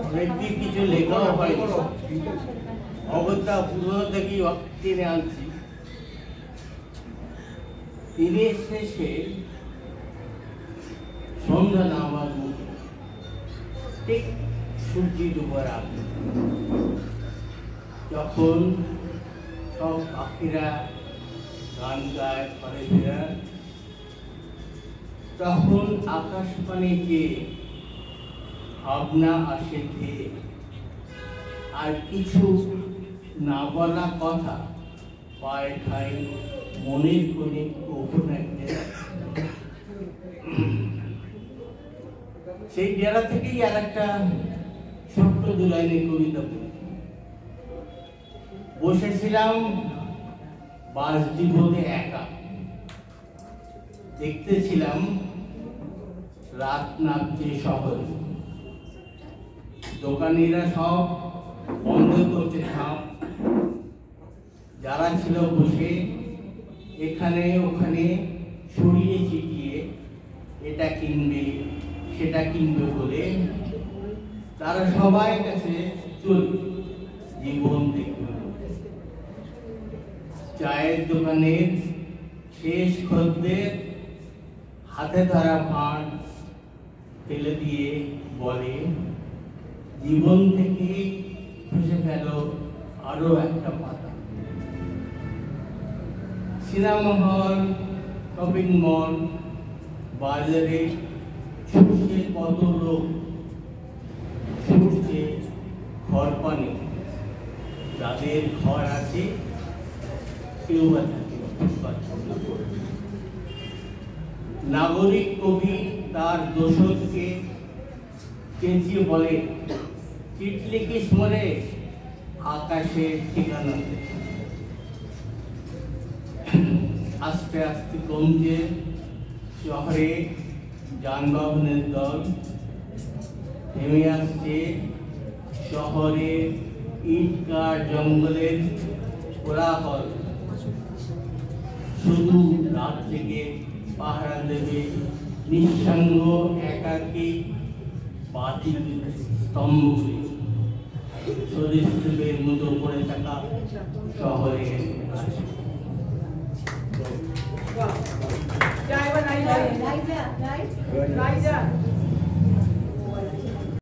অনেকদিন কিছু লেখাও হয় অগত্যা পুরনো থেকেই টেনে আনছি। দিনের শেষে সন্ধ্যা নামার মুখে ঠিক সূর্যি ডুবার আগে যখন সব পাখিরা গান গায় ঘরে ফেরা, তখন আকাশ পানে যে ভাবনা আসে ধেয়ে, আর কিছু না বলা কথা পায়ে ঠাই মনের কোণে গোপন এক ডেরা। সেই ডেরা থেকেই আর একটা ছোট্ট দু লাইনের কবিতা বলি। বসেছিলাম বাস ডিপোতে একা, দেখতেছিলাম রাত নামছে শহরে, দোকানিরা সব বন্ধ করছে ঝাঁপ, যারা ছিল বসে এখানে ওখানে ছড়িয়ে ছিটিয়ে এটা কিনবে সেটা কিনবে বলে, তারা সবাই কাছে চল জীবন দেখবে। চায়ের দোকানের শেষ খদ্দের হাতে ধরা ভাঁড় ফেলে দিয়ে বলে, জীবন থেকে খসে গেল আরো একটা পাতা। সিনেমা হল, শপিং মল, বাজারে ছুটছে কত লোক, ছুটছে ঘর পানি, যাদের ঘর আছে কেউ বা থাকে। নাগরিক কবি তার দোষরকে চেঁচিয়ে বলে, চিঠি লিখিস মরে আকাশে ঠিকানা। আস্তে আস্তে কমছে শহরে যানবাহনের দল, থেমে আসছে শহরে ইটকার জঙ্গলের কোলাহল। শুধু রাত থেকে পাহারা দেবে নিঃসঙ্গ একাকী বাতিল স্তম্ভে, সরীসৃপের মতো পড়ে থাকা শহরে। Right, right, right, right, right, right.